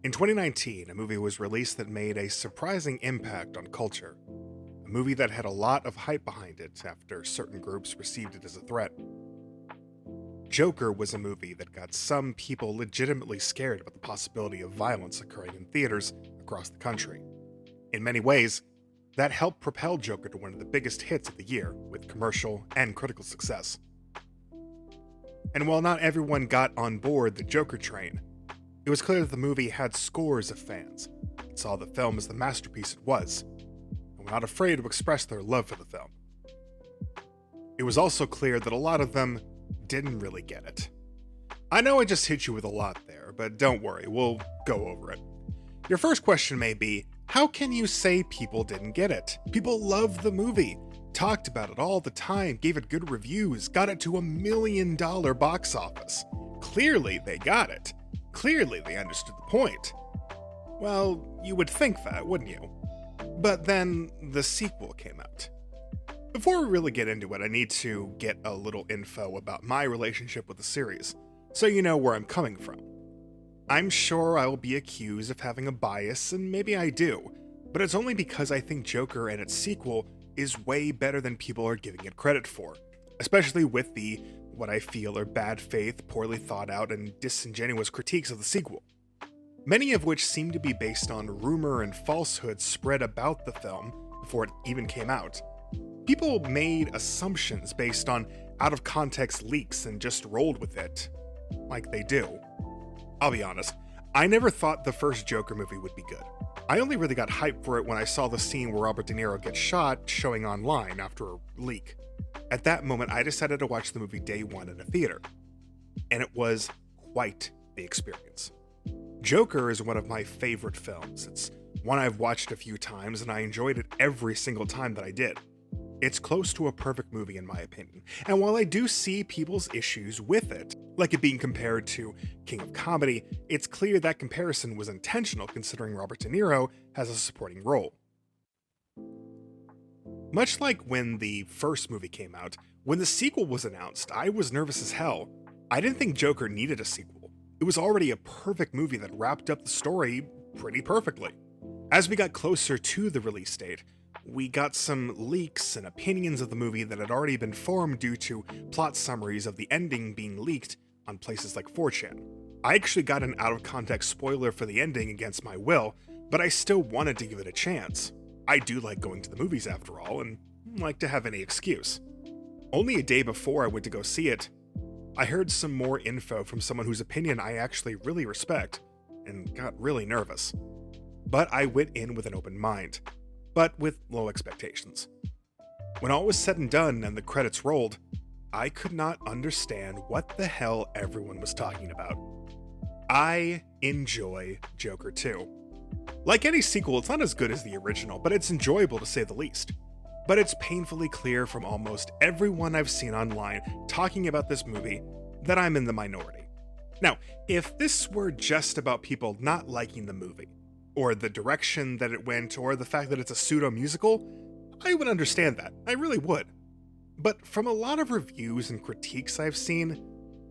In 2019, a movie was released that made a surprising impact on culture. A movie that had a lot of hype behind it after certain groups received it as a threat. Joker was a movie that got some people legitimately scared about the possibility of violence occurring in theaters across the country. In many ways, that helped propel Joker to one of the biggest hits of the year, with commercial and critical success. And while not everyone got on board the Joker train, it was clear that the movie had scores of fans that saw the film as the masterpiece it was, and were not afraid to express their love for the film. It was also clear that a lot of them didn't really get it. I know I just hit you with a lot there, but don't worry, we'll go over it. Your first question may be, how can you say people didn't get it? People loved the movie, talked about it all the time, gave it good reviews, got it to $1 million box office. Clearly they got it. Clearly they understood the point. Well, you would think that, wouldn't you? But then the sequel came out. Before we really get into it, I need to get a little info about my relationship with the series, so you know where I'm coming from. I'm sure I will be accused of having a bias, and maybe I do, but it's only because I think Joker and its sequel is way better than people are giving it credit for, especially with the, what I feel are bad faith, poorly thought out, and disingenuous critiques of the sequel. Many of which seem to be based on rumor and falsehood spread about the film before it even came out. People made assumptions based on out-of-context leaks and just rolled with it, like they do. I'll be honest, I never thought the first Joker movie would be good. I only really got hyped for it when I saw the scene where Robert De Niro gets shot showing online after a leak. At that moment, I decided to watch the movie day one in a theater, and it was quite the experience. Joker is one of my favorite films. It's one I've watched a few times, and I enjoyed it every single time that I did. It's close to a perfect movie in my opinion, and while I do see people's issues with it, like it being compared to King of Comedy, it's clear that comparison was intentional considering Robert De Niro has a supporting role. Much like when the first movie came out, when the sequel was announced, I was nervous as hell. I didn't think Joker needed a sequel. It was already a perfect movie that wrapped up the story pretty perfectly. As we got closer to the release date, we got some leaks and opinions of the movie that had already been formed due to plot summaries of the ending being leaked on places like 4chan. I actually got an out-of-context spoiler for the ending against my will, but I still wanted to give it a chance. I do like going to the movies after all, and like to have any excuse. Only a day before I went to go see it, I heard some more info from someone whose opinion I actually really respect, and got really nervous. But I went in with an open mind, but with low expectations. When all was said and done and the credits rolled, I could not understand what the hell everyone was talking about. I enjoy Joker 2. Like any sequel, it's not as good as the original, but it's enjoyable to say the least. But it's painfully clear from almost everyone I've seen online talking about this movie that I'm in the minority. Now, if this were just about people not liking the movie, or the direction that it went, or the fact that it's a pseudo-musical, I would understand that. I really would. But from a lot of reviews and critiques I've seen,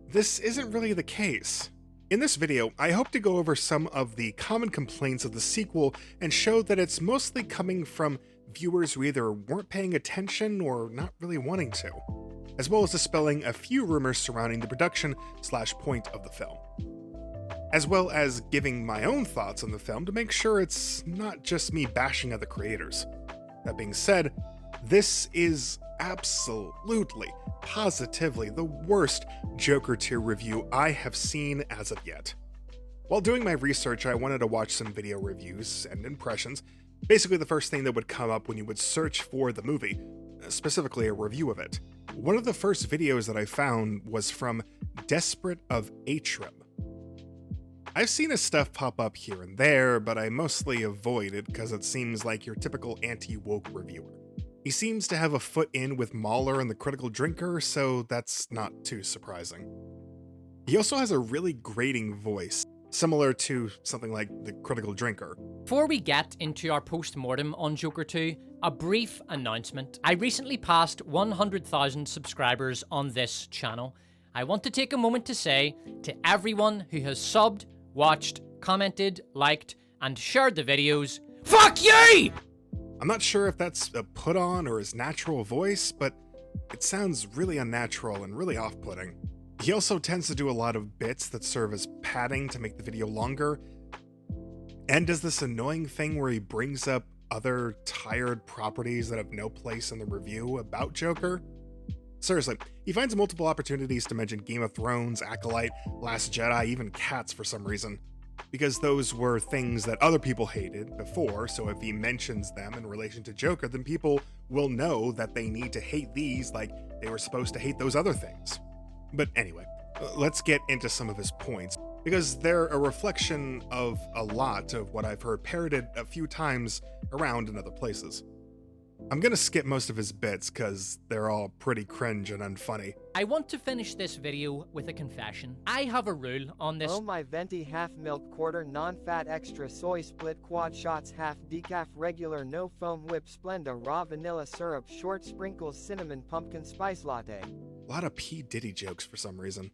this isn't really the case. In this video, I hope to go over some of the common complaints of the sequel and show that it's mostly coming from viewers who either weren't paying attention or not really wanting to, as well as dispelling a few rumors surrounding the production/point of the film, as well as giving my own thoughts on the film to make sure it's not just me bashing other creators. That being said, this is absolutely, positively the worst Joker 2 review I have seen as of yet. While doing my research, I wanted to watch some video reviews and impressions, basically the first thing that would come up when you would search for the movie, specifically a review of it. One of the first videos that I found was from Desperate of Atrim. I've seen his stuff pop up here and there, but I mostly avoid it because it seems like your typical anti-woke reviewer. He seems to have a foot in with Mahler and the Critical Drinker, so that's not too surprising. He also has a really grating voice, similar to something like the Critical Drinker. Before we get into our post-mortem on Joker 2, a brief announcement. I recently passed 100,000 subscribers on this channel. I want to take a moment to say to everyone who has subbed, watched, commented, liked, and shared the videos. Fuck you! I'm not sure if that's a put on or his natural voice, but it sounds really unnatural and really off-putting. He also tends to do a lot of bits that serve as padding to make the video longer, and does this annoying thing where he brings up other tired properties that have no place in the review about Joker. Seriously, he finds multiple opportunities to mention Game of Thrones, Acolyte, Last Jedi, even Cats for some reason. Because those were things that other people hated before, so if he mentions them in relation to Joker, then people will know that they need to hate these like they were supposed to hate those other things. But anyway, let's get into some of his points, because they're a reflection of a lot of what I've heard parroted a few times around in other places. I'm gonna skip most of his bits because they're all pretty cringe and unfunny. I want to finish this video with a confession. I have a rule on this. Oh my venti half milk quarter non-fat extra soy split quad shots half decaf regular no foam whip Splenda raw vanilla syrup short sprinkles cinnamon pumpkin spice latte. A lot of P. Diddy jokes for some reason.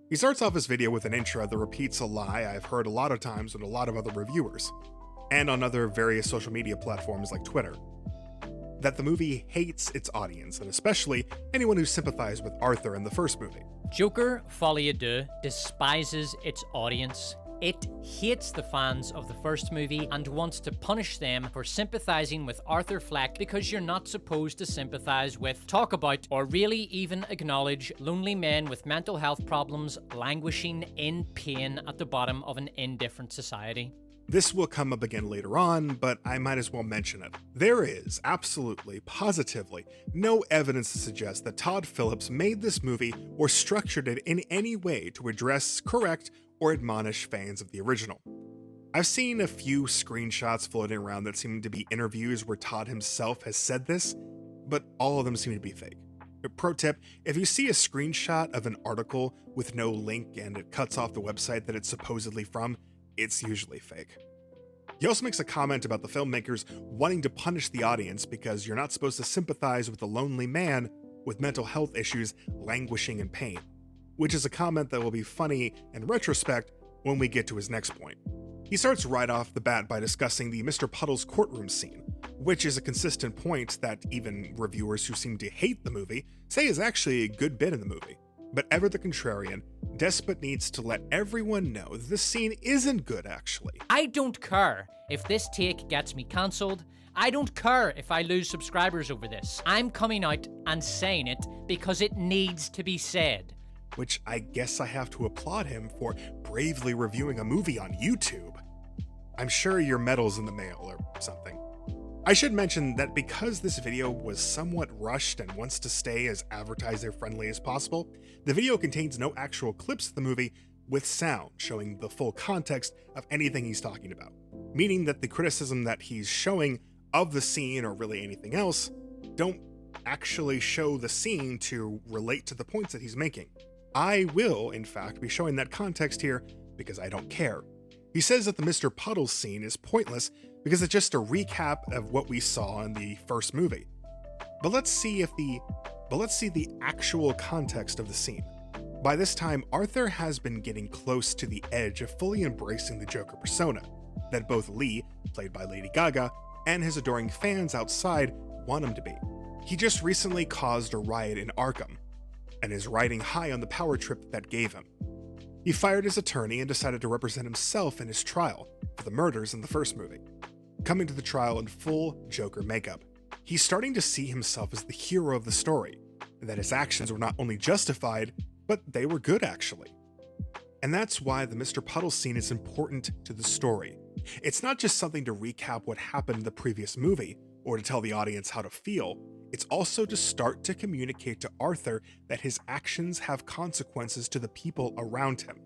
He starts off his video with an intro that repeats a lie I've heard a lot of times with a lot of other reviewers, and on other various social media platforms like Twitter. That the movie hates its audience, and especially anyone who sympathized with Arthur in the first movie. Joker Folie Deux despises its audience. It hates the fans of the first movie and wants to punish them for sympathizing with Arthur Fleck because you're not supposed to sympathize with, talk about, or really even acknowledge lonely men with mental health problems languishing in pain at the bottom of an indifferent society. This will come up again later on, but I might as well mention it. There is absolutely, positively, no evidence to suggest that Todd Phillips made this movie or structured it in any way to address, correct, or admonish fans of the original. I've seen a few screenshots floating around that seem to be interviews where Todd himself has said this, but all of them seem to be fake. Pro tip, if you see a screenshot of an article with no link and it cuts off the website that it's supposedly from, it's usually fake. He also makes a comment about the filmmakers wanting to punish the audience because you're not supposed to sympathize with a lonely man with mental health issues languishing in pain, which is a comment that will be funny in retrospect when we get to his next point. He starts right off the bat by discussing the Mr. Puddle's courtroom scene, which is a consistent point that even reviewers who seem to hate the movie say is actually a good bit in the movie. But ever the contrarian, Despot needs to let everyone know that this scene isn't good, actually. I don't care if this take gets me cancelled. I don't care if I lose subscribers over this. I'm coming out and saying it because it needs to be said. Which I guess I have to applaud him for bravely reviewing a movie on YouTube. I'm sure your medal's in the mail or something. I should mention that because this video was somewhat rushed and wants to stay as advertiser-friendly as possible, the video contains no actual clips of the movie with sound showing the full context of anything he's talking about, meaning that the criticism that he's showing of the scene or really anything else don't actually show the scene to relate to the points that he's making. I will, in fact, be showing that context here because I don't care. He says that the Mr. Puddles scene is pointless because it's just a recap of what we saw in the first movie. But let's see the actual context of the scene. By this time, Arthur has been getting close to the edge of fully embracing the Joker persona that both Lee, played by Lady Gaga, and his adoring fans outside want him to be. He just recently caused a riot in Arkham, and is riding high on the power trip that gave him. He fired his attorney and decided to represent himself in his trial for the murders in the first movie, coming to the trial in full Joker makeup. He's starting to see himself as the hero of the story, and that his actions were not only justified, but they were good actually. And that's why the Mr. Puddles scene is important to the story. It's not just something to recap what happened in the previous movie, or to tell the audience how to feel. It's also to start to communicate to Arthur that his actions have consequences to the people around him.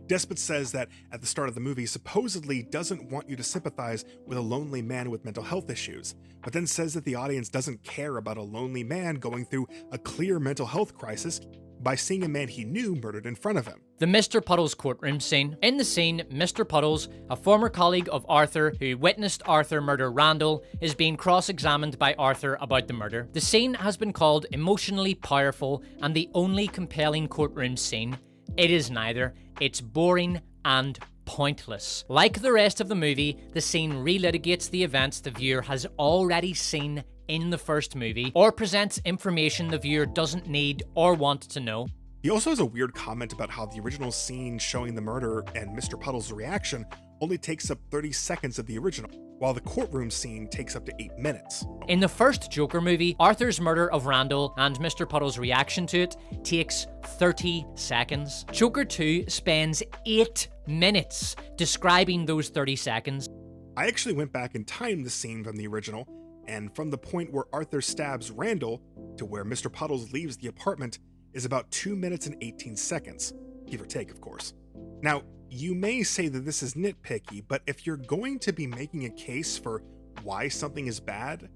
Despot says that at the start of the movie supposedly doesn't want you to sympathize with a lonely man with mental health issues, but then says that the audience doesn't care about a lonely man going through a clear mental health crisis by seeing a man he knew murdered in front of him. The Mr. Puddles courtroom scene. In the scene, Mr. Puddles, a former colleague of Arthur who witnessed Arthur murder Randall, is being cross-examined by Arthur about the murder. The scene has been called emotionally powerful and the only compelling courtroom scene. It is neither. It's boring and pointless. Like the rest of the movie, the scene relitigates the events the viewer has already seen in the first movie, or presents information the viewer doesn't need or want to know. He also has a weird comment about how the original scene showing the murder and Mr. Puddle's reaction only takes up 30 seconds of the original, while the courtroom scene takes up to 8 minutes. In the first Joker movie, Arthur's murder of Randall and Mr. Puddle's reaction to it takes 30 seconds. Joker 2 spends 8 minutes describing those 30 seconds. I actually went back and timed the scene from the original, and from the point where Arthur stabs Randall to where Mr. Puddles leaves the apartment is about 2 minutes and 18 seconds, give or take, of course. Now, you may say that this is nitpicky, but if you're going to be making a case for why something is bad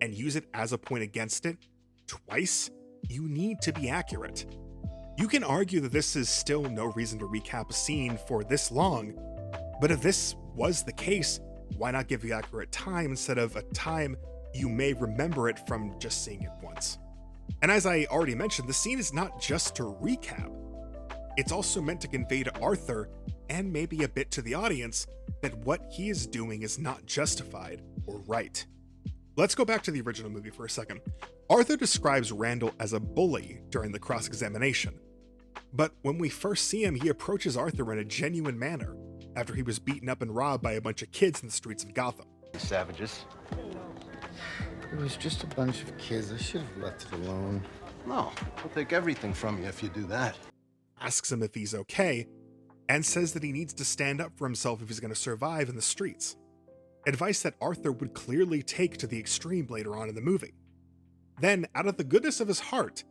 and use it as a point against it twice, you need to be accurate. You can argue that this is still no reason to recap a scene for this long, but if this was the case, why not give the accurate time instead of a time you may remember it from just seeing it once? And as I already mentioned, the scene is not just to recap. It's also meant to convey to Arthur, and maybe a bit to the audience, that what he is doing is not justified or right. Let's go back to the original movie for a second. Arthur describes Randall as a bully during the cross-examination. But when we first see him, he approaches Arthur in a genuine manner, after he was beaten up and robbed by a bunch of kids in the streets of Gotham. Savages. It was just a bunch of kids. I should have left it alone. No, I'll take everything from you if you do that. Asks him if he's okay, and says that he needs to stand up for himself if he's going to survive in the streets. Advice that Arthur would clearly take to the extreme later on in the movie. Then, out of the goodness of his heart,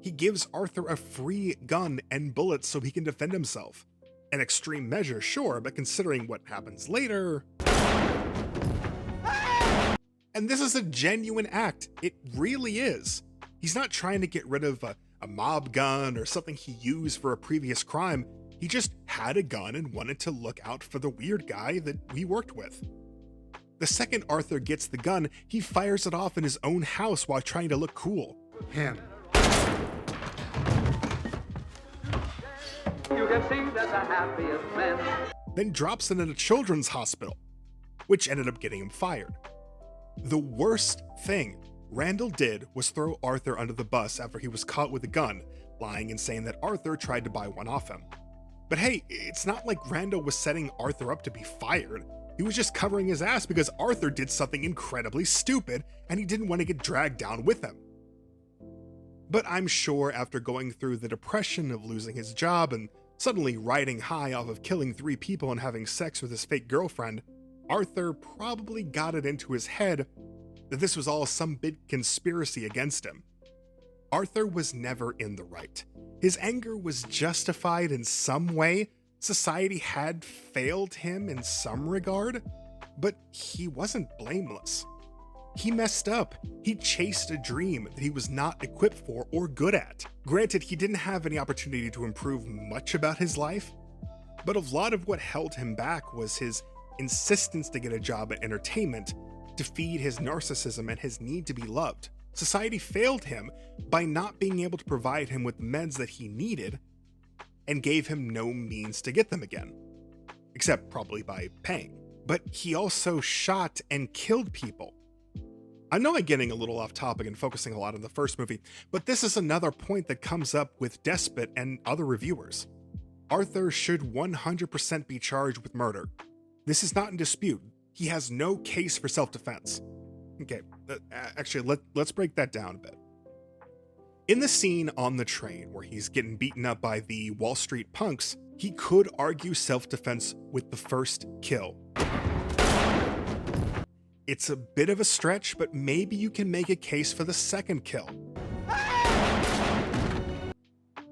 he gives Arthur a free gun and bullets so he can defend himself. An extreme measure, sure, but considering what happens later... And this is a genuine act. It really is. He's not trying to get rid of a mob gun or something he used for a previous crime. He just had a gun and wanted to look out for the weird guy that we worked with. The second Arthur gets the gun, he fires it off in his own house while trying to look cool. Him. You can see that the happiest men. Then drops it in a children's hospital, which ended up getting him fired. The worst thing Randall did was throw Arthur under the bus after he was caught with a gun, lying and saying that Arthur tried to buy one off him. But hey, it's not like Randall was setting Arthur up to be fired. He was just covering his ass because Arthur did something incredibly stupid and he didn't want to get dragged down with him. But I'm sure after going through the depression of losing his job and suddenly riding high off of killing 3 people and having sex with his fake girlfriend, Arthur probably got it into his head that this was all some big conspiracy against him. Arthur was never in the right. His anger was justified in some way. Society had failed him in some regard, but he wasn't blameless. He messed up. He chased a dream that he was not equipped for or good at. Granted, he didn't have any opportunity to improve much about his life, but a lot of what held him back was his insistence to get a job at entertainment to feed his narcissism and his need to be loved. Society failed him by not being able to provide him with the meds that he needed and gave him no means to get them again, except probably by paying. But he also shot and killed people. I know I'm getting a little off topic and focusing a lot on the first movie, but this is another point that comes up with Despot and other reviewers. Arthur should 100% be charged with murder. This is not in dispute. He has no case for self-defense. Okay, actually, let's break that down a bit. In the scene on the train where he's getting beaten up by the Wall Street punks, he could argue self-defense with the first kill. It's a bit of a stretch, but maybe you can make a case for the second kill.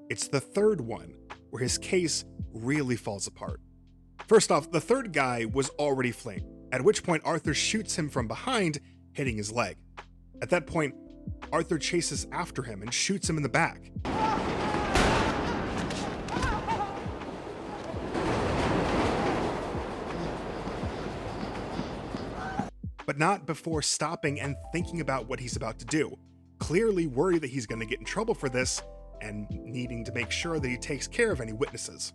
It's the third one where his case really falls apart. First off, the third guy was already fleeing, at which point Arthur shoots him from behind, hitting his leg. At that point, Arthur chases after him and shoots him in the back. But not before stopping and thinking about what he's about to do, clearly worried that he's going to get in trouble for this and needing to make sure that he takes care of any witnesses.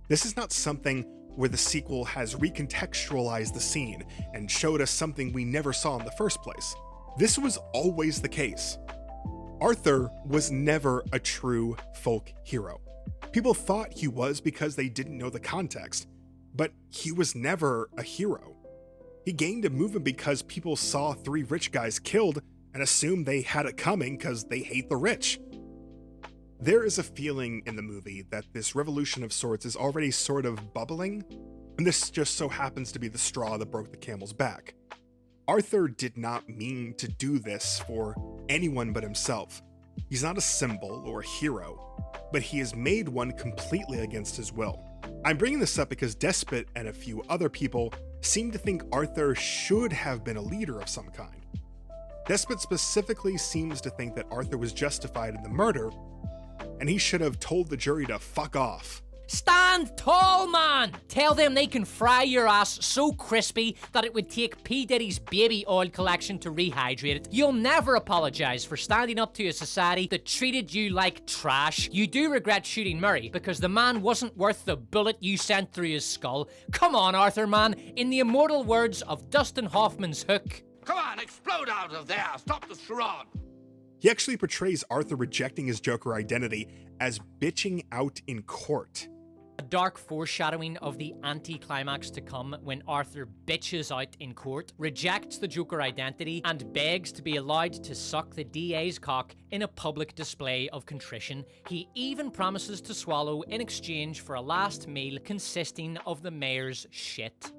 This is not something where the sequel has recontextualized the scene and showed us something we never saw in the first place. This was always the case. Arthur was never a true folk hero. People thought he was because they didn't know the context, but he was never a hero. He gained a movement because people saw 3 rich guys killed and assumed they had it coming because they hate the rich. There is a feeling in the movie that this revolution of sorts is already sort of bubbling, and this just so happens to be the straw that broke the camel's back. Arthur did not mean to do this for anyone but himself. He's not a symbol or a hero, but he has made one completely against his will. I'm bringing this up because Despot and a few other people seem to think Arthur should have been a leader of some kind. Despot specifically seems to think that Arthur was justified in the murder, and he should have told the jury to fuck off. Stand tall, man! Tell them they can fry your ass so crispy that it would take P. Diddy's baby oil collection to rehydrate it. You'll never apologize for standing up to a society that treated you like trash. You do regret shooting Murray because the man wasn't worth the bullet you sent through his skull. Come on, Arthur, man. In the immortal words of Dustin Hoffman's Hook, Come on, explode out of there. Stop the charade. He actually portrays Arthur rejecting his Joker identity as bitching out in court. a dark foreshadowing of the anti-climax to come when Arthur bitches out in court, rejects the Joker identity, and begs to be allowed to suck the DA's cock in a public display of contrition. He even promises to swallow in exchange for a last meal consisting of the mayor's shit.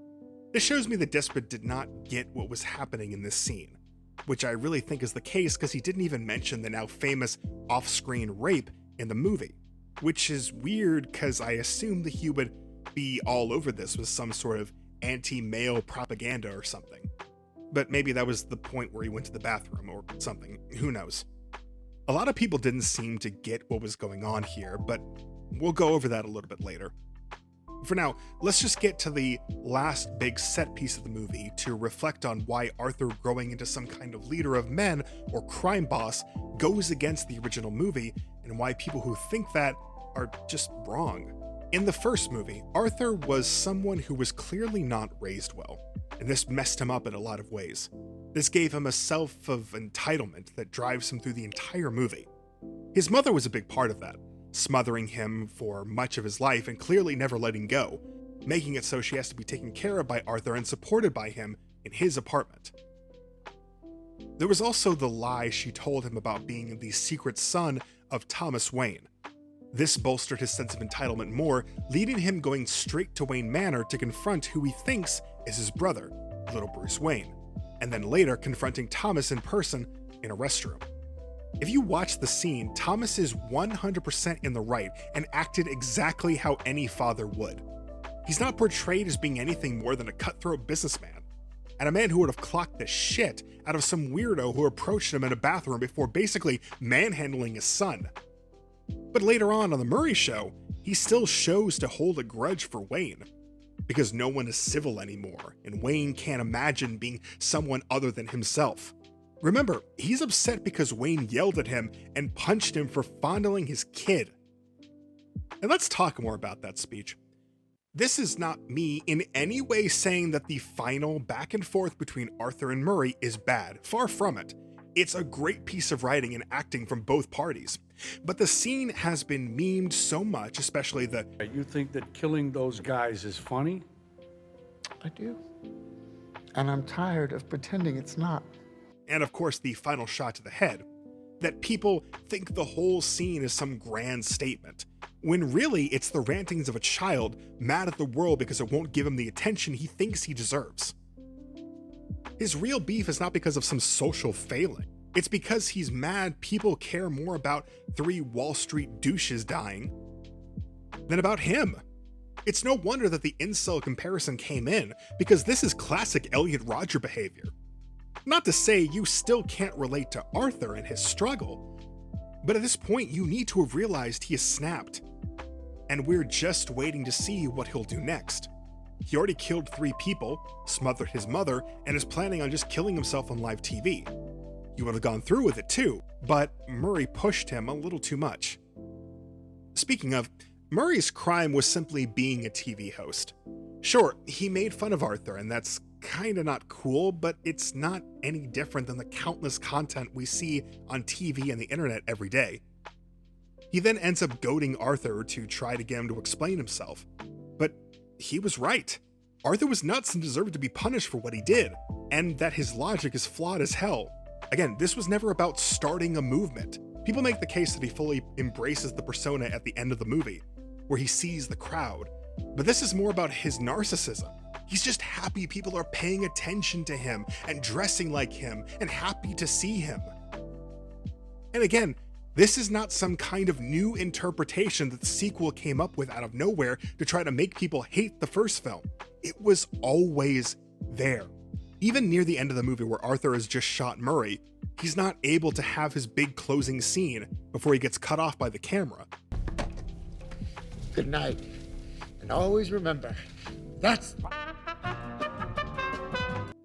This shows me that Despot did not get what was happening in this scene, which I really think is the case because he didn't even mention the now famous off-screen rape in the movie, which is weird because I assumed that he would be all over this with some sort of anti-male propaganda or something. But maybe that was the point where he went to the bathroom or something, who knows. A lot of people didn't seem to get what was going on here, but we'll go over that a little bit later. For now, let's just get to the last big set piece of the movie to reflect on why Arthur growing into some kind of leader of men or crime boss goes against the original movie, and why people who think that are just wrong. In the first movie, Arthur was someone who was clearly not raised well, and this messed him up in a lot of ways. This gave him a self of entitlement that drives him through the entire movie. His mother was a big part of that, smothering him for much of his life and clearly never letting go, making it so she has to be taken care of by Arthur and supported by him in his apartment. There was also the lie she told him about being the secret son of Thomas Wayne. This bolstered his sense of entitlement more, leading him going straight to Wayne Manor to confront who he thinks is his brother, little Bruce Wayne, and then later confronting Thomas in person in a restroom. If you watch the scene, Thomas is 100% in the right and acted exactly how any father would. He's not portrayed as being anything more than a cutthroat businessman, and a man who would have clocked the shit out of some weirdo who approached him in a bathroom before basically manhandling his son. But later on the Murray show, he still shows to hold a grudge for Wayne, because no one is civil anymore, and Wayne can't imagine being someone other than himself. Remember, he's upset because Wayne yelled at him and punched him for fondling his kid. And let's talk more about that speech. This is not me in any way saying that the final back and forth between Arthur and Murray is bad. Far from it. It's a great piece of writing and acting from both parties. But the scene has been memed so much, especially the You think that killing those guys is funny? I do. And I'm tired of pretending it's not. and of course the final shot to the head, that people think the whole scene is some grand statement, when really it's the rantings of a child mad at the world because it won't give him the attention he thinks he deserves. His real beef is not because of some social failing. It's because he's mad people care more about 3 Wall Street douches dying than about him. It's no wonder that the incel comparison came in, because this is classic Elliot Rodger behavior. Not to say you still can't relate to Arthur and his struggle, but at this point you need to have realized he has snapped, and we're just waiting to see what he'll do next. He already killed 3 people, smothered his mother, and is planning on just killing himself on live TV. He would have gone through with it too, but Murray pushed him a little too much. Speaking of, Murray's crime was simply being a TV host. Sure, he made fun of Arthur, and that's kinda not cool, but it's not any different than the countless content we see on TV and the internet every day. He then ends up goading Arthur to try to get him to explain himself. But he was right. Arthur was nuts and deserved to be punished for what he did, and that his logic is flawed as hell. Again, this was never about starting a movement. People make the case that he fully embraces the persona at the end of the movie, where he sees the crowd. But this is more about his narcissism. He's just happy people are paying attention to him and dressing like him and happy to see him. And again, this is not some kind of new interpretation that the sequel came up with out of nowhere to try to make people hate the first film. It was always there. Even near the end of the movie where Arthur has just shot Murray, he's not able to have his big closing scene before he gets cut off by the camera. Good night. And always remember, that's...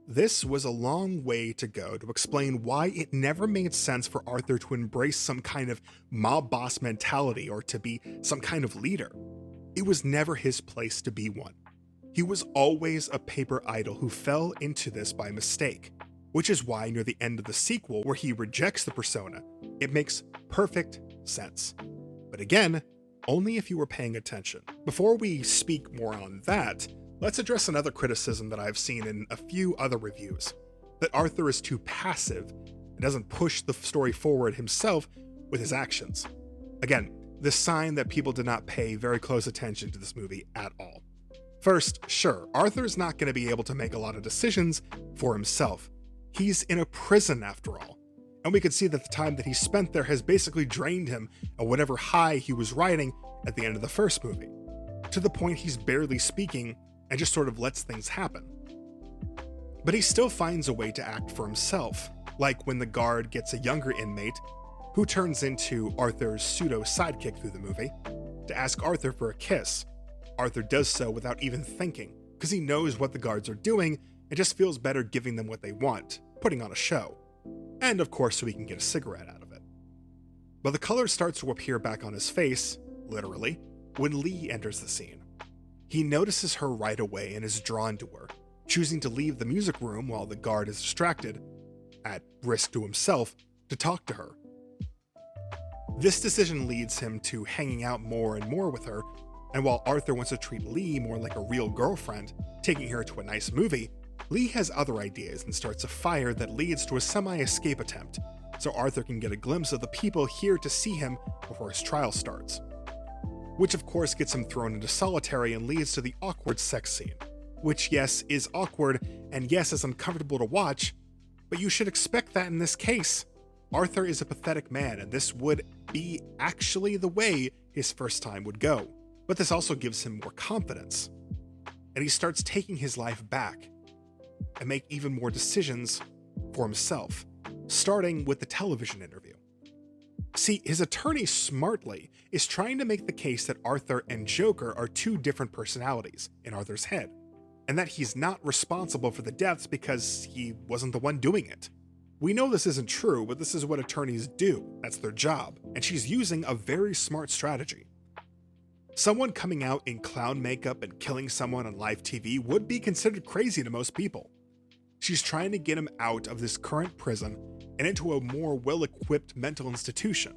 This was a long way to go to explain why it never made sense for Arthur to embrace some kind of mob boss mentality or to be some kind of leader. It was never his place to be one. He was always a paper idol who fell into this by mistake, which is why near the end of the sequel, where he rejects the persona, it makes perfect sense. But again, only if you were paying attention. Before we speak more on that, let's address another criticism that I've seen in a few other reviews, that Arthur is too passive and doesn't push the story forward himself with his actions. Again, the sign that people did not pay very close attention to this movie at all. First, sure, Arthur's not going to be able to make a lot of decisions for himself. He's in a prison after all, and we could see that the time that he spent there has basically drained him of whatever high he was riding at the end of the first movie, to the point he's barely speaking and just sort of lets things happen. But he still finds a way to act for himself, like when the guard gets a younger inmate, who turns into Arthur's pseudo-sidekick through the movie, to ask Arthur for a kiss. Arthur does so without even thinking, because he knows what the guards are doing and just feels better giving them what they want, putting on a show. And of course so he can get a cigarette out of it. But the color starts to appear back on his face, literally, when Lee enters the scene. He notices her right away and is drawn to her, choosing to leave the music room while the guard is distracted, at risk to himself, to talk to her. This decision leads him to hanging out more and more with her, and while Arthur wants to treat Lee more like a real girlfriend, taking her to a nice movie, Lee has other ideas and starts a fire that leads to a semi-escape attempt, so Arthur can get a glimpse of the people here to see him before his trial starts. Which of course gets him thrown into solitary and leads to the awkward sex scene, which yes, is awkward and yes, is uncomfortable to watch, but you should expect that in this case. Arthur is a pathetic man and this would be actually the way his first time would go. But this also gives him more confidence, and he starts taking his life back and make even more decisions for himself, starting with the television interview. See, his attorney smartly is trying to make the case that Arthur and Joker are two different personalities in Arthur's head, and that he's not responsible for the deaths because he wasn't the one doing it. We know this isn't true, but this is what attorneys do. That's their job, and she's using a very smart strategy. Someone coming out in clown makeup and killing someone on live TV would be considered crazy to most people. She's trying to get him out of this current prison and into a more well-equipped mental institution,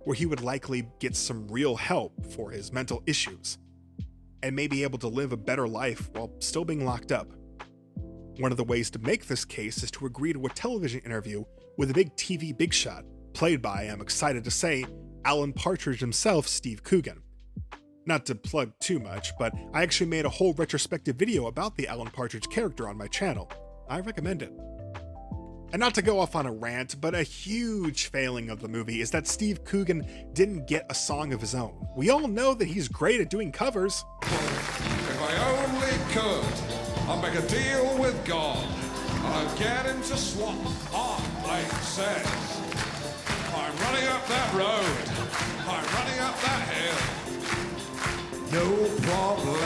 where he would likely get some real help for his mental issues, and may be able to live a better life while still being locked up. One of the ways to make this case is to agree to a television interview with a big TV big shot, played by, I'm excited to say, Alan Partridge himself, Steve Coogan. Not to plug too much, but I actually made a whole retrospective video about the Alan Partridge character on my channel. I recommend it. And not to go off on a rant, but a huge failing of the movie is that Steve Coogan didn't get a song of his own. We all know that he's great at doing covers. If I only could, I'll make a deal with God. I'll get him to swap heart like says. I'm running up that road. I'm running up that hill. No problem.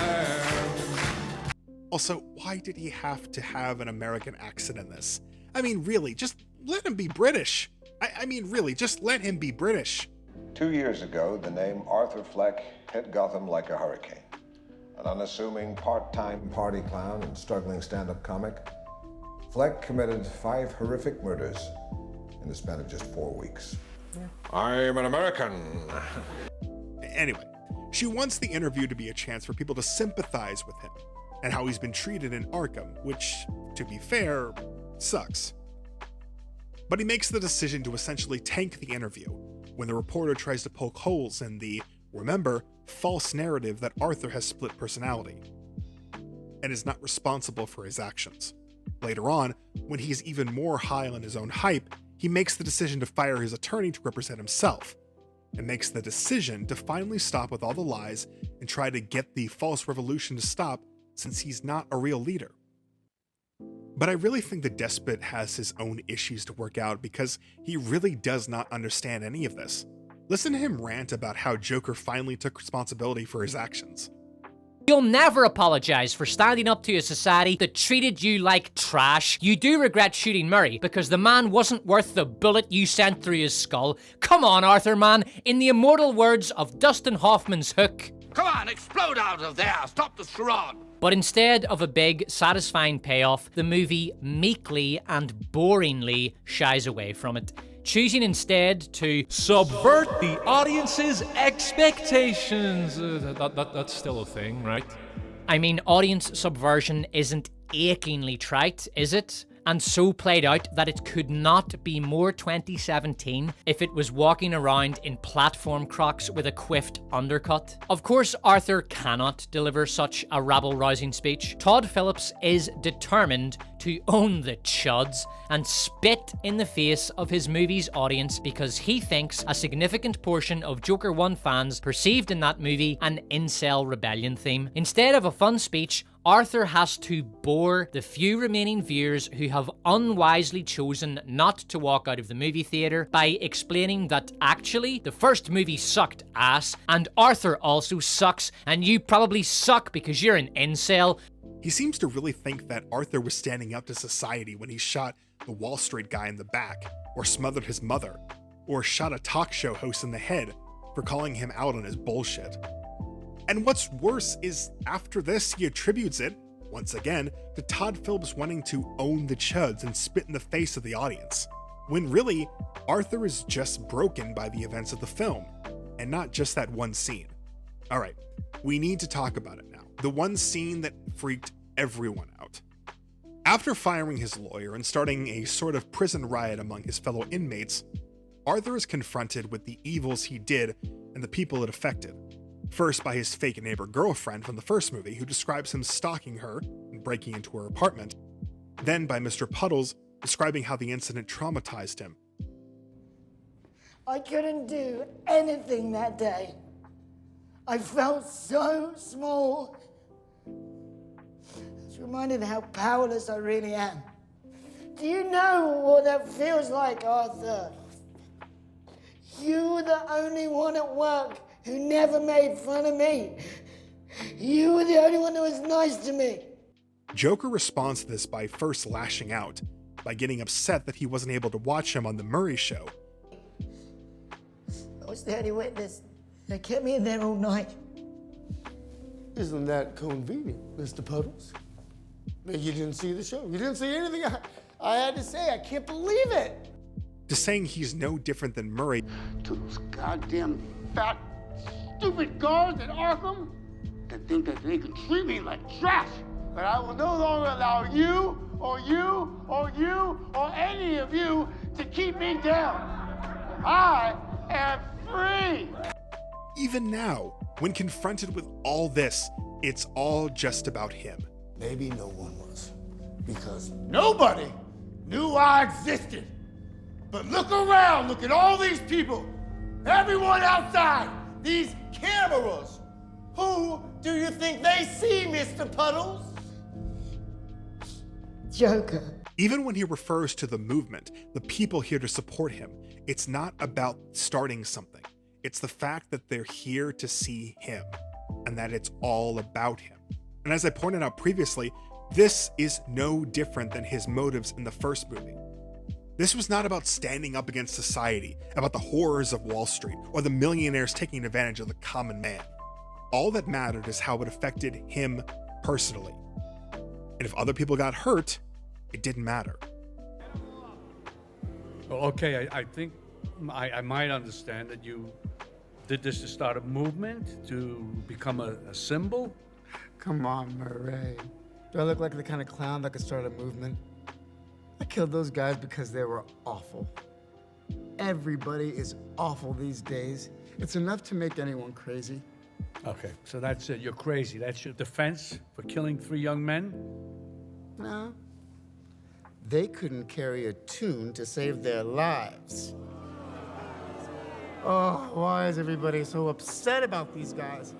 Also, why did he have to have an American accent in this? I mean, really, just let him be British. I mean, really, just let him be British. 2 years ago, the name Arthur Fleck hit Gotham like a hurricane. An unassuming part-time party clown and struggling stand-up comic, Fleck committed 5 horrific murders in the span of just 4 weeks. I'm an American. Anyway, she wants the interview to be a chance for people to sympathize with him and how he's been treated in Arkham, which, to be fair, sucks. But he makes the decision to essentially tank the interview when the reporter tries to poke holes in the, remember, false narrative that Arthur has split personality and is not responsible for his actions. Later on, when he's even more high on his own hype, he makes the decision to fire his attorney to represent himself, and makes the decision to finally stop with all the lies and try to get the false revolution to stop, since he's not a real leader. But I really think the despot has his own issues to work out, because he really does not understand any of this. Listen to him rant about how Joker finally took responsibility for his actions. You'll never apologize for standing up to a society that treated you like trash. You do regret shooting Murray because the man wasn't worth the bullet you sent through his skull. Come on, Arthur, man. In the immortal words of Dustin Hoffman's Hook. Come on, explode out of there! Stop the charade! But instead of a big, satisfying payoff, the movie meekly and boringly shies away from it, choosing instead to subvert the audience's expectations. That's still a thing, right? I mean, audience subversion isn't achingly trite, is it? And so played out that it could not be more 2017 if it was walking around in platform Crocs with a quiffed undercut. Of course, Arthur cannot deliver such a rabble-rousing speech. Todd Phillips is determined to own the chuds and spit in the face of his movie's audience because he thinks a significant portion of Joker 1 fans perceived in that movie an incel rebellion theme. Instead of a fun speech, Arthur has to bore the few remaining viewers who have unwisely chosen not to walk out of the movie theater by explaining that actually the first movie sucked ass and Arthur also sucks and you probably suck because you're an incel. He seems to really think that Arthur was standing up to society when he shot the Wall Street guy in the back, or smothered his mother, or shot a talk show host in the head for calling him out on his bullshit. And what's worse is, after this, he attributes it, once again, to Todd Phillips wanting to own the chuds and spit in the face of the audience. When really, Arthur is just broken by the events of the film, and not just that one scene. Alright, we need to talk about it now. The one scene that freaked everyone out. After firing his lawyer and starting a sort of prison riot among his fellow inmates, Arthur is confronted with the evils he did and the people it affected. First by his fake neighbor girlfriend from the first movie, who describes him stalking her and breaking into her apartment. Then by Mr. Puddles, describing how the incident traumatized him. I couldn't do anything that day. I felt so small. It's reminded how powerless I really am. Do you know what that feels like, Arthur? You were the only one at work who never made fun of me. You were the only one who was nice to me. Joker responds to this by first lashing out, by getting upset that he wasn't able to watch him on The Murray Show. I was the only witness. They kept me in there all night. Isn't that convenient, Mr. Puddles? You didn't see the show. You didn't see anything I had to say. I can't believe it. To saying he's no different than Murray. To those goddamn fat, stupid guards at Arkham that think that they can treat me like trash. But I will no longer allow you or you or you or any of you to keep me down. I am free. Even now, when confronted with all this, it's all just about him. Maybe no one was, because nobody knew I existed. But look around, look at all these people, everyone outside, these cameras. Who do you think they see, Mr. Puddles? Joker. Even when he refers to the movement, the people here to support him, it's not about starting something. It's the fact that they're here to see him, and that it's all about him. And as I pointed out previously, this is no different than his motives in the first movie. This was not about standing up against society, about the horrors of Wall Street, or the millionaires taking advantage of the common man. All that mattered is how it affected him personally. And if other people got hurt, it didn't matter. Okay, I think I might understand that you did this to start a movement, to become a symbol. Come on, Murray. Do I look like the kind of clown that could start a movement? I killed those guys because they were awful. Everybody is awful these days. It's enough to make anyone crazy. Okay, so that's it. You're crazy. That's your defense for killing 3 young men? No. They couldn't carry a tune to save their lives. Oh, why is everybody so upset about these guys?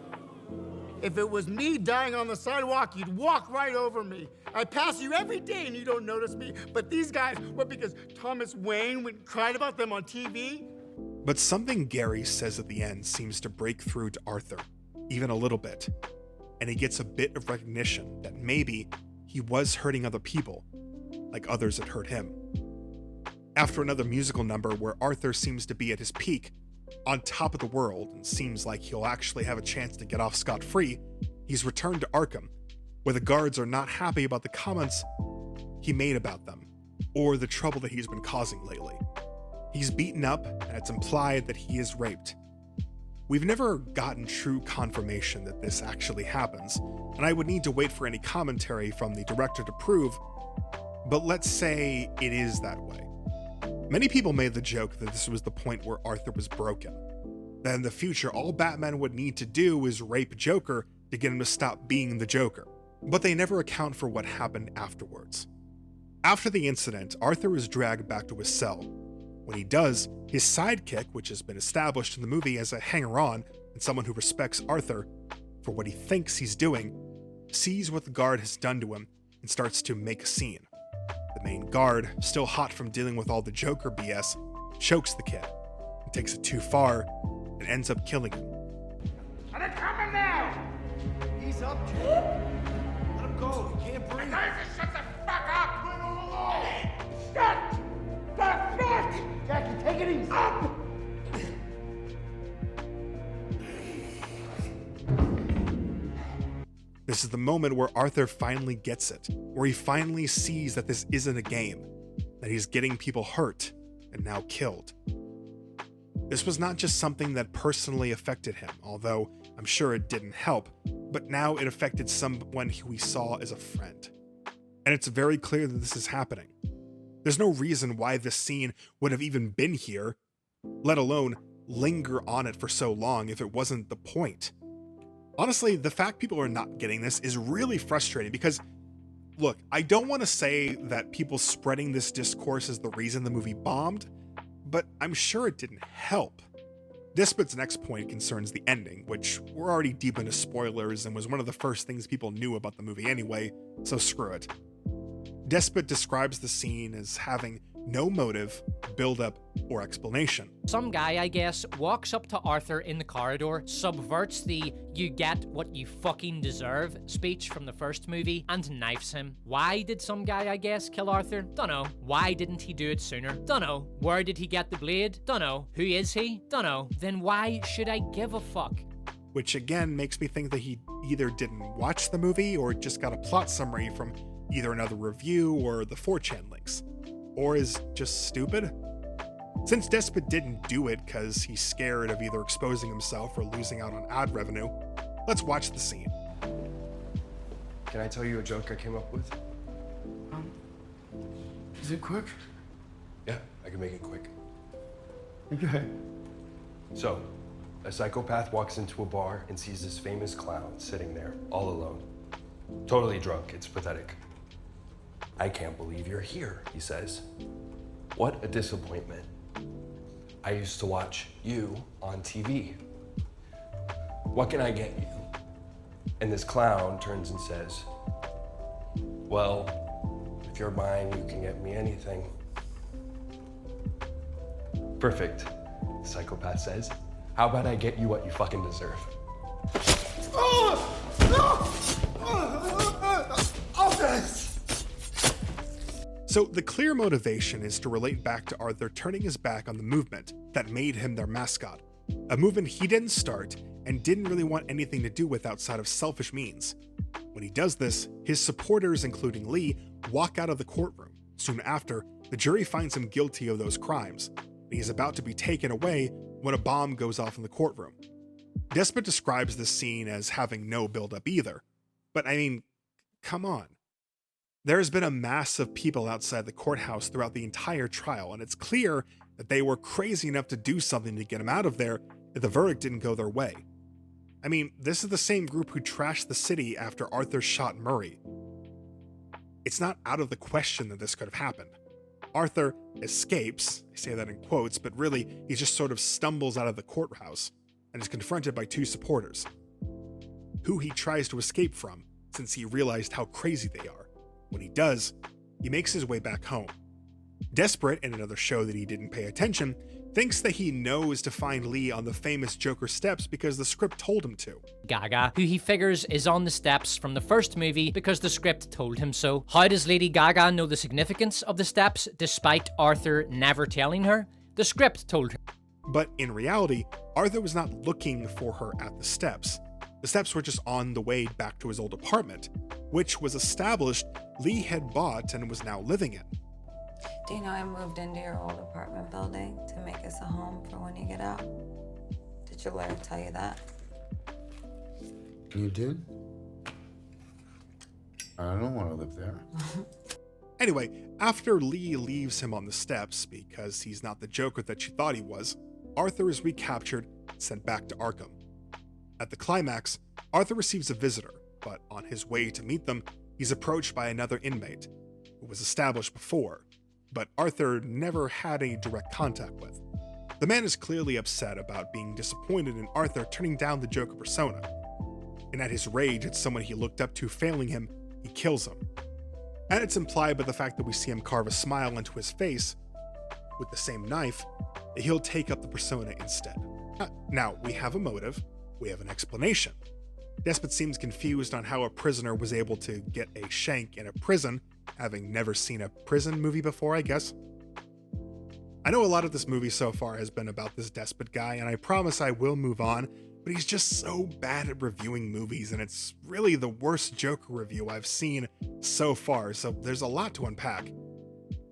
If it was me dying on the sidewalk, you'd walk right over me. I pass you every day and you don't notice me. But these guys, what, because Thomas Wayne cried about them on TV? But something Gary says at the end seems to break through to Arthur, even a little bit. And he gets a bit of recognition that maybe he was hurting other people, like others had hurt him. After another musical number where Arthur seems to be at his peak, on top of the world, and seems like he'll actually have a chance to get off scot-free, he's returned to Arkham, where the guards are not happy about the comments he made about them, or the trouble that he's been causing lately. He's beaten up, and it's implied that he is raped. We've never gotten true confirmation that this actually happens, and I would need to wait for any commentary from the director to prove, but let's say it is that way. Many people made the joke that this was the point where Arthur was broken. That in the future, all Batman would need to do is rape Joker to get him to stop being the Joker. But they never account for what happened afterwards. After the incident, Arthur is dragged back to his cell. When he does, his sidekick, which has been established in the movie as a hanger-on and someone who respects Arthur for what he thinks he's doing, sees what the guard has done to him and starts to make a scene. The main guard, still hot from dealing with all the Joker BS, chokes the kid, and takes it too far, and ends up killing him. Are they coming now? He's up, Jay. Let him go. He can't breathe. Guys, shut the fuck up! Leave him alone! Shut the fuck! Jackie, take it easy. Up! This is the moment where Arthur finally gets it, where he finally sees that this isn't a game, that he's getting people hurt and now killed. This was not just something that personally affected him, although I'm sure it didn't help, but now it affected someone who he saw as a friend. And it's very clear that this is happening. There's no reason why this scene would have even been here, let alone linger on it for so long if it wasn't the point. Honestly, the fact people are not getting this is really frustrating because, look, I don't want to say that people spreading this discourse is the reason the movie bombed, but I'm sure it didn't help. Despot's next point concerns the ending, which we're already deep into spoilers and was one of the first things people knew about the movie anyway, so screw it. Despot describes the scene as having no motive, build-up, or explanation. Some guy, I guess, walks up to Arthur in the corridor, subverts the "you get what you fucking deserve" speech from the first movie, and knifes him. Why did some guy, I guess, kill Arthur? Dunno. Why didn't he do it sooner? Dunno. Where did he get the blade? Dunno. Who is he? Dunno. Then why should I give a fuck? Which again makes me think that he either didn't watch the movie or just got a plot summary from either another review or the 4chan links. Or is just stupid? Since Despot didn't do it because he's scared of either exposing himself or losing out on ad revenue, let's watch the scene. Can I tell you a joke I came up with? Is it quick? Yeah, I can make it quick. Okay. So, a psychopath walks into a bar and sees this famous clown sitting there, all alone. Totally drunk, it's pathetic. "I can't believe you're here," he says. "What a disappointment. I used to watch you on TV. What can I get you?" And this clown turns and says, "Well, if you're mine, you can get me anything." "Perfect," the psychopath says. "How about I get you what you fucking deserve?" So the clear motivation is to relate back to Arthur turning his back on the movement that made him their mascot, a movement he didn't start and didn't really want anything to do with outside of selfish means. When he does this, his supporters, including Lee, walk out of the courtroom. Soon after, the jury finds him guilty of those crimes, and he is about to be taken away when a bomb goes off in the courtroom. Despot describes this scene as having no build-up either, but I mean, come on. There has been a mass of people outside the courthouse throughout the entire trial, and it's clear that they were crazy enough to do something to get him out of there if the verdict didn't go their way. I mean, this is the same group who trashed the city after Arthur shot Murray. It's not out of the question that this could have happened. Arthur escapes, I say that in quotes, but really he just sort of stumbles out of the courthouse and is confronted by two supporters, who he tries to escape from since he realized how crazy they are. When he does, he makes his way back home. Desperate, in another show that he didn't pay attention, thinks that he knows to find Lee on the famous Joker steps because the script told him to. Gaga, who he figures is on the steps from the first movie because the script told him so. How does Lady Gaga know the significance of the steps despite Arthur never telling her? The script told her. But in reality, Arthur was not looking for her at the steps. The steps were just on the way back to his old apartment, which was established Lee had bought and was now living in. Do you know I moved into your old apartment building to make us a home for when you get out? Did your lawyer tell you that? You did? I don't want to live there. Anyway, after Lee leaves him on the steps because he's not the Joker that she thought he was, Arthur is recaptured and sent back to Arkham. At the climax, Arthur receives a visitor, but on his way to meet them, he's approached by another inmate, who was established before, but Arthur never had any direct contact with. The man is clearly upset about being disappointed in Arthur turning down the Joker persona, and at his rage at someone he looked up to failing him, he kills him. And it's implied by the fact that we see him carve a smile into his face with the same knife, that he'll take up the persona instead. Now, we have a motive, we have an explanation. Despot seems confused on how a prisoner was able to get a shank in a prison, having never seen a prison movie before, I guess. I know a lot of this movie so far has been about this Despot guy, and I promise I will move on, but he's just so bad at reviewing movies, and it's really the worst Joker review I've seen so far, so there's a lot to unpack.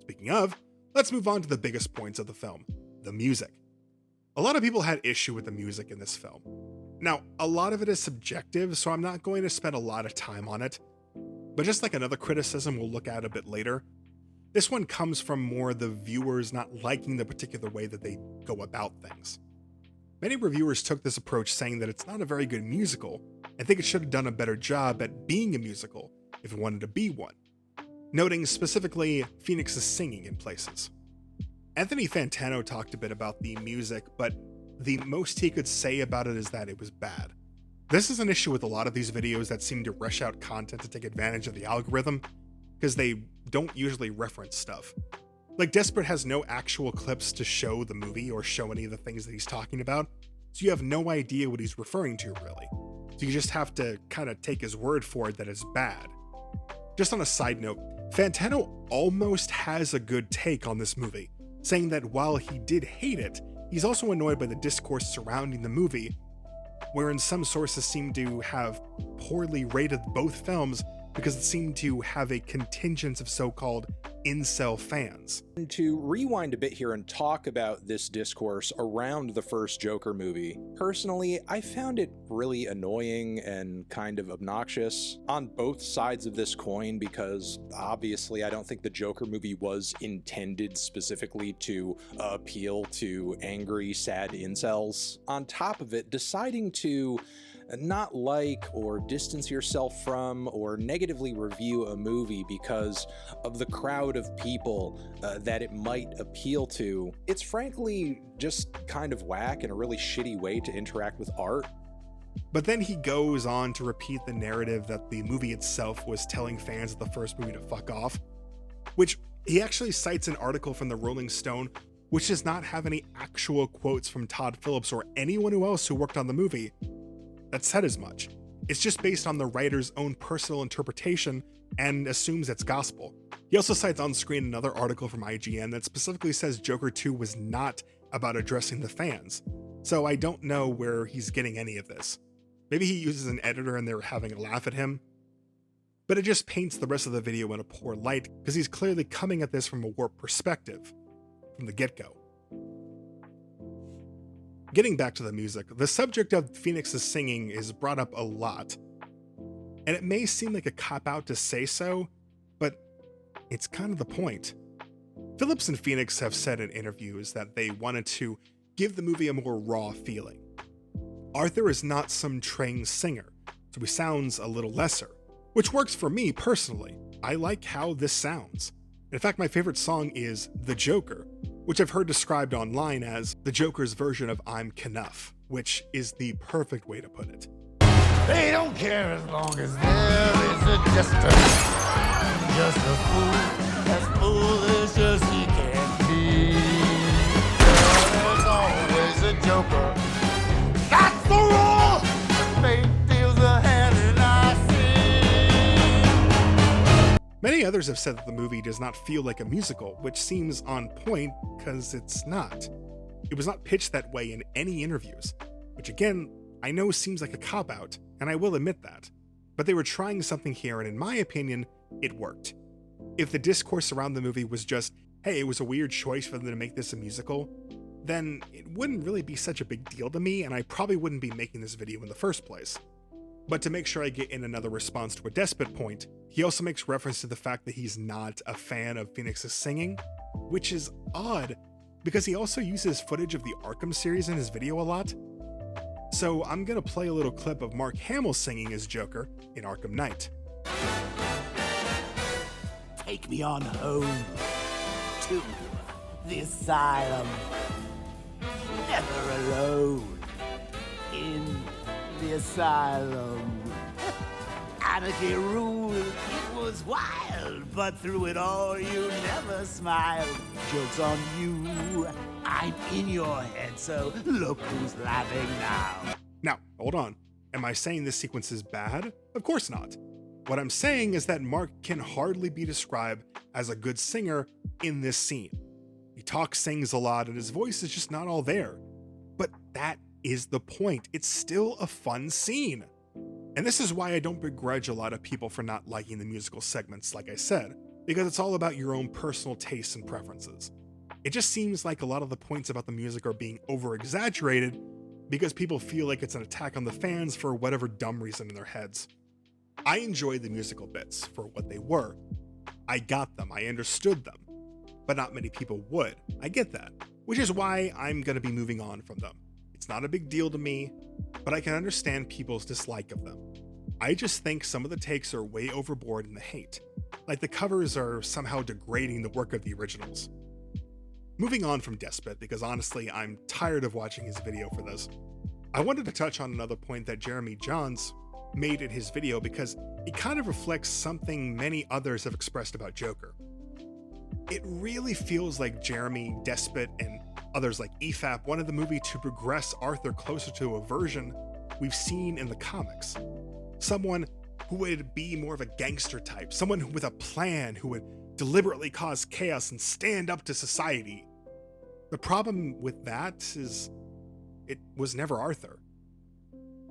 Speaking of, let's move on to the biggest points of the film, the music. A lot of people had issue with the music in this film. Now, a lot of it is subjective, so I'm not going to spend a lot of time on it. But just like another criticism we'll look at a bit later, this one comes from more the viewers not liking the particular way that they go about things. Many reviewers took this approach saying that it's not a very good musical, and think it should have done a better job at being a musical if it wanted to be one, noting specifically Phoenix's singing in places. Anthony Fantano talked a bit about the music, but the most he could say about it is that it was bad. This is an issue with a lot of these videos that seem to rush out content to take advantage of the algorithm, because they don't usually reference stuff. Like, Despot has no actual clips to show the movie or show any of the things that he's talking about, so you have no idea what he's referring to, really. So you just have to kind of take his word for it that it's bad. Just on a side note, Fantano almost has a good take on this movie, saying that while he did hate it, he's also annoyed by the discourse surrounding the movie, wherein some sources seem to have poorly rated both films because it seemed to have a contingent of so-called incel fans. To rewind a bit here and talk about this discourse around the first Joker movie, personally, I found it really annoying and kind of obnoxious on both sides of this coin because obviously I don't think the Joker movie was intended specifically to appeal to angry, sad incels. On top of it, deciding to not like or distance yourself from or negatively review a movie because of the crowd of people that it might appeal to, it's frankly just kind of whack and a really shitty way to interact with art. But then he goes on to repeat the narrative that the movie itself was telling fans of the first movie to fuck off, which he actually cites an article from the Rolling Stone which does not have any actual quotes from Todd Phillips or anyone else who worked on the movie that said as much. It's just based on the writer's own personal interpretation and assumes it's gospel. He also cites on screen another article from IGN that specifically says Joker 2 was not about addressing the fans, so I don't know where he's getting any of this. Maybe he uses an editor and they're having a laugh at him. But it just paints the rest of the video in a poor light because he's clearly coming at this from a warped perspective from the get-go. Getting back to the music, the subject of Phoenix's singing is brought up a lot. And it may seem like a cop-out to say so, but it's kind of the point. Phillips and Phoenix have said in interviews that they wanted to give the movie a more raw feeling. Arthur is not some trained singer, so he sounds a little lesser, which works for me personally. I like how this sounds. In fact, my favorite song is The Joker, which I've heard described online as the Joker's version of I'm Knuff, which is the perfect way to put it. They don't care as long as there is just a fool, as foolish as he can be. There's always a joker. That's the rule! Fate deals a hand and I see. Many others have said that the movie does not feel like a musical, which seems on point because it's not. It was not pitched that way in any interviews, which again, I know seems like a cop-out, and I will admit that. But they were trying something here, and in my opinion, it worked. If the discourse around the movie was just, hey, it was a weird choice for them to make this a musical, then it wouldn't really be such a big deal to me, and I probably wouldn't be making this video in the first place. But to make sure I get in another response to a Despot point, he also makes reference to the fact that he's not a fan of Phoenix's singing, which is odd, because he also uses footage of the Arkham series in his video a lot. So I'm gonna play a little clip of Mark Hamill singing as Joker in Arkham Knight. Take me on home to the asylum. Never alone in the asylum. Anarchy ruled, it was wild, but through it all you never smiled. Joke's on you, I'm in your head, so look who's laughing now. Now, hold on. Am I saying this sequence is bad? Of course not. What I'm saying is that Mark can hardly be described as a good singer in this scene. He talks, sings a lot, and his voice is just not all there. But that is the point. It's still a fun scene. And this is why I don't begrudge a lot of people for not liking the musical segments, like I said, because it's all about your own personal tastes and preferences. It just seems like a lot of the points about the music are being over-exaggerated because people feel like it's an attack on the fans for whatever dumb reason in their heads. I enjoyed the musical bits for what they were. I got them, I understood them, but not many people would. I get that, which is why I'm going to be moving on from them. It's not a big deal to me, but I can understand people's dislike of them. I just think some of the takes are way overboard in the hate, like the covers are somehow degrading the work of the originals. Moving on from Despot, because honestly I'm tired of watching his video for this, I wanted to touch on another point that Jeremy Johns made in his video because it kind of reflects something many others have expressed about Joker. It really feels like Jeremy, Despot, and others like EFAP wanted the movie to progress Arthur closer to a version we've seen in the comics. Someone who would be more of a gangster type, someone with a plan who would deliberately cause chaos and stand up to society. The problem with that is it was never Arthur.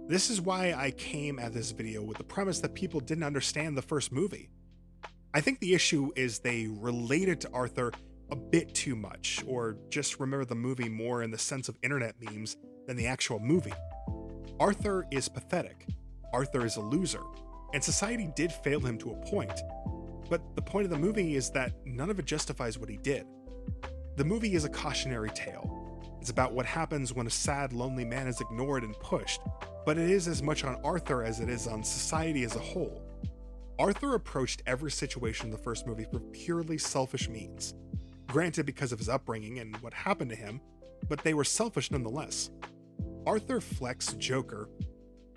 This is why I came at this video with the premise that people didn't understand the first movie. I think the issue is they related to Arthur a bit too much, or just remember the movie more in the sense of internet memes than the actual movie. Arthur is pathetic. Arthur is a loser, and society did fail him to a point. But the point of the movie is that none of it justifies what he did. The movie is a cautionary tale. It's about what happens when a sad, lonely man is ignored and pushed, but it is as much on Arthur as it is on society as a whole. Arthur approached every situation in the first movie for purely selfish means. Granted, because of his upbringing and what happened to him, but they were selfish nonetheless. Arthur Fleck's Joker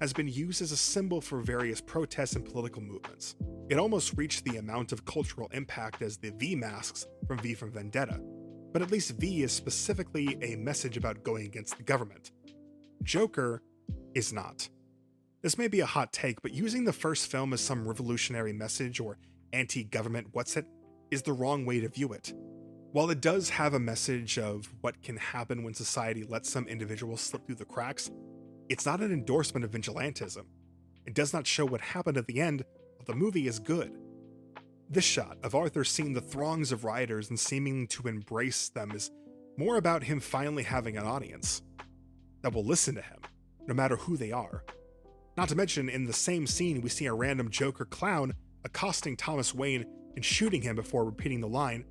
has been used as a symbol for various protests and political movements. It almost reached the amount of cultural impact as the V masks from V for Vendetta, but at least V is specifically a message about going against the government. Joker is not. This may be a hot take, but using the first film as some revolutionary message or anti-government what's-it is the wrong way to view it. While it does have a message of what can happen when society lets some individuals slip through the cracks, it's not an endorsement of vigilantism. It does not show what happened at the end, but the movie is good. This shot of Arthur seeing the throngs of rioters and seeming to embrace them is more about him finally having an audience that will listen to him, no matter who they are. Not to mention, in the same scene, we see a random Joker clown accosting Thomas Wayne and shooting him before repeating the line,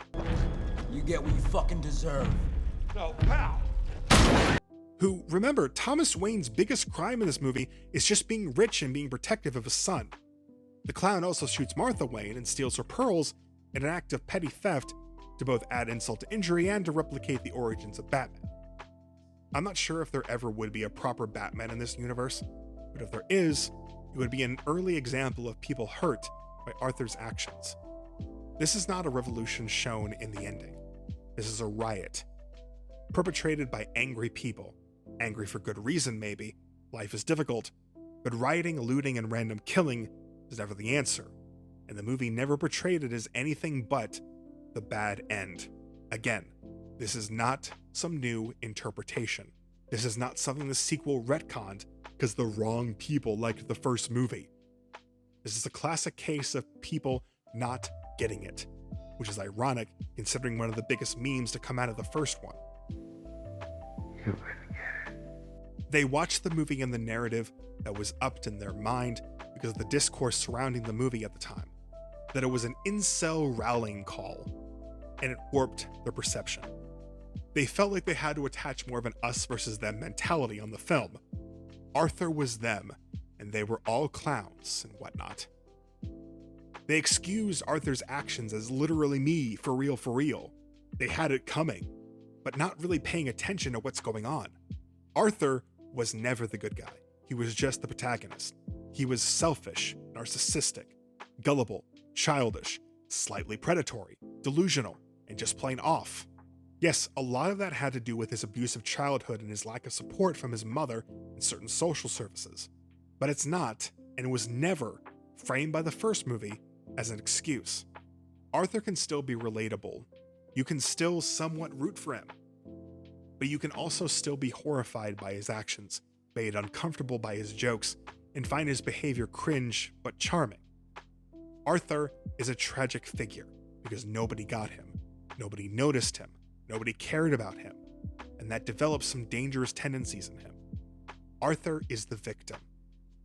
"You get what you fucking deserve." No, pal! Who, remember, Thomas Wayne's biggest crime in this movie is just being rich and being protective of his son. The clown also shoots Martha Wayne and steals her pearls in an act of petty theft to both add insult to injury and to replicate the origins of Batman. I'm not sure if there ever would be a proper Batman in this universe, but if there is, it would be an early example of people hurt by Arthur's actions. This is not a revolution shown in the ending. This is a riot, perpetrated by angry people. Angry for good reason, maybe. Life is difficult, but rioting, looting, and random killing is never the answer, and the movie never portrayed it as anything but the bad end. Again, this is not some new interpretation. This is not something the sequel retconned because the wrong people liked the first movie. This is a classic case of people not getting it, which is ironic considering one of the biggest memes to come out of the first one. They watched the movie and the narrative that was upped in their mind because of the discourse surrounding the movie at the time, that it was an incel rallying call, and it warped their perception. They felt like they had to attach more of an us versus them mentality on the film. Arthur was them, and they were all clowns and whatnot. They excused Arthur's actions as literally me, for real. They had it coming, but not really paying attention to what's going on. Arthur was never the good guy. He was just the protagonist. He was selfish, narcissistic, gullible, childish, slightly predatory, delusional, and just plain off. Yes, a lot of that had to do with his abusive childhood and his lack of support from his mother and certain social services. But it's not, and was never, framed by the first movie as an excuse. Arthur can still be relatable. You can still somewhat root for him. But you can also still be horrified by his actions, made uncomfortable by his jokes, and find his behavior cringe but charming. Arthur is a tragic figure because nobody got him, nobody noticed him, nobody cared about him, and that develops some dangerous tendencies in him. Arthur is the victim,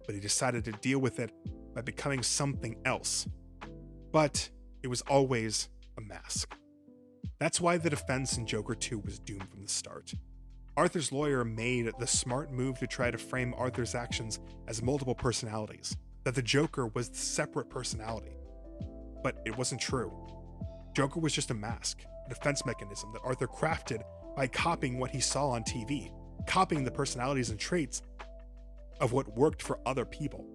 but he decided to deal with it by becoming something else. But it was always a mask. That's why the defense in Joker 2 was doomed from the start. Arthur's lawyer made the smart move to try to frame Arthur's actions as multiple personalities, that the Joker was the separate personality. But it wasn't true. Joker was just a mask, a defense mechanism that Arthur crafted by copying what he saw on TV, copying the personalities and traits of what worked for other people.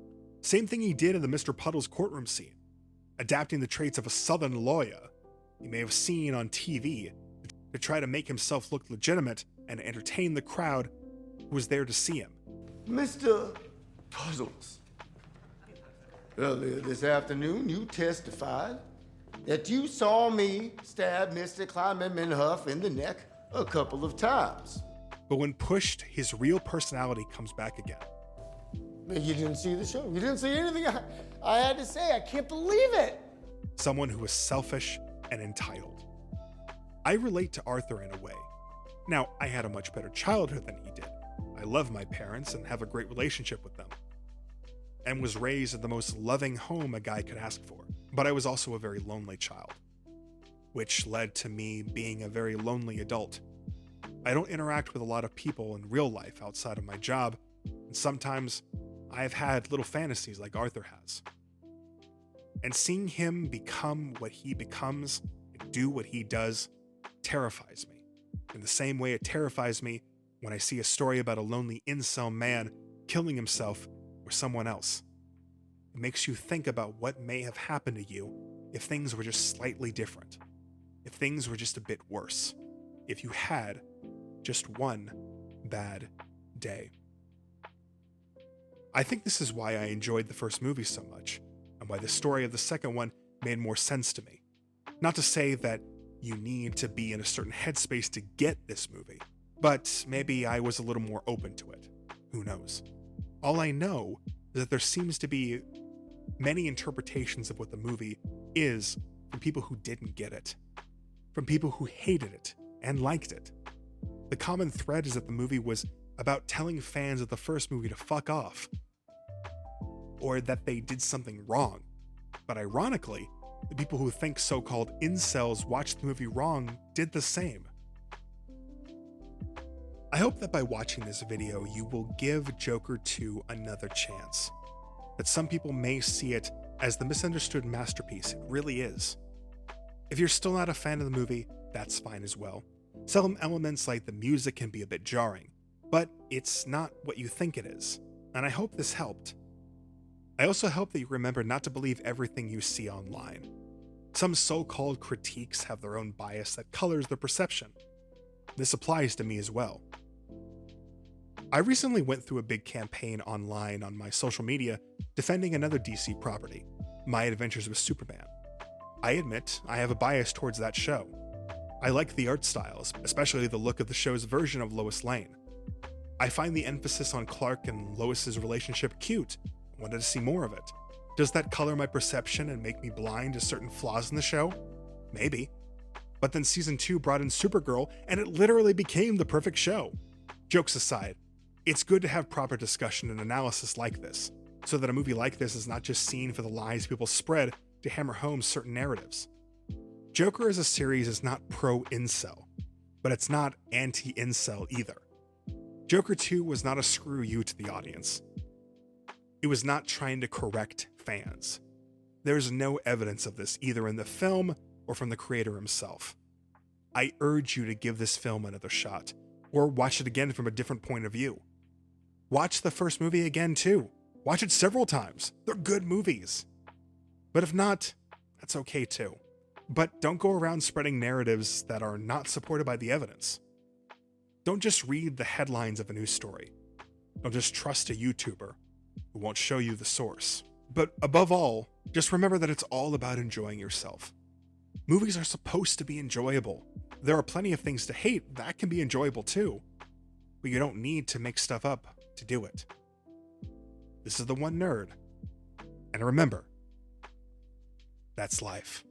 Same thing he did in the Mr. Puddle's courtroom scene, adapting the traits of a southern lawyer he may have seen on TV to try to make himself look legitimate and entertain the crowd who was there to see him. Mr. Puzzles, earlier this afternoon you testified that you saw me stab Mr. Clyde Minhuff in the neck a couple of times. But when pushed, his real personality comes back again. You didn't see the show. You didn't see anything I had to say. I can't believe it. Someone who is selfish and entitled. I relate to Arthur in a way. Now, I had a much better childhood than he did. I love my parents and have a great relationship with them, and was raised in the most loving home a guy could ask for. But I was also a very lonely child, which led to me being a very lonely adult. I don't interact with a lot of people in real life outside of my job, and sometimes I've had little fantasies like Arthur has. And seeing him become what he becomes and do what he does terrifies me. In the same way it terrifies me when I see a story about a lonely incel man killing himself or someone else. It makes you think about what may have happened to you if things were just slightly different, if things were just a bit worse, if you had just one bad day. I think this is why I enjoyed the first movie so much, and why the story of the second one made more sense to me. Not to say that you need to be in a certain headspace to get this movie. But maybe I was a little more open to it. Who knows? All I know is that there seems to be many interpretations of what the movie is from people who didn't get it, from people who hated it and liked it. The common thread is that the movie was about telling fans of the first movie to fuck off, or that they did something wrong. But ironically, the people who think so-called incels watched the movie wrong did the same. I hope that by watching this video, you will give Joker 2 another chance. That some people may see it as the misunderstood masterpiece it really is. If you're still not a fan of the movie, that's fine as well. Some elements like the music can be a bit jarring, but it's not what you think it is, and I hope this helped. I also hope that you remember not to believe everything you see online. Some so-called critiques have their own bias that colors their perception. This applies to me as well. I recently went through a big campaign online on my social media defending another DC property, My Adventures with Superman. I admit I have a bias towards that show. I like the art styles, especially the look of the show's version of Lois Lane. I find the emphasis on Clark and Lois's relationship cute. I wanted to see more of it. Does that color my perception and make me blind to certain flaws in the show? Maybe. But then season 2 brought in Supergirl, and it literally became the perfect show. Jokes aside, it's good to have proper discussion and analysis like this, so that a movie like this is not just seen for the lies people spread to hammer home certain narratives. Joker as a series is not pro-incel, but it's not anti-incel either. Joker 2 was not a screw you to the audience. It was not trying to correct fans. There's no evidence of this either in the film or from the creator himself. I urge you to give this film another shot, or watch it again from a different point of view. Watch the first movie again too. Watch it several times. They're good movies. But if not, that's okay too. But don't go around spreading narratives that are not supported by the evidence. Don't just read the headlines of a news story. Don't just trust a YouTuber who won't show you the source. But above all, just remember that it's all about enjoying yourself. Movies are supposed to be enjoyable. There are plenty of things to hate that can be enjoyable too, but you don't need to make stuff up to do it. This is The One Nerd, and remember, that's life.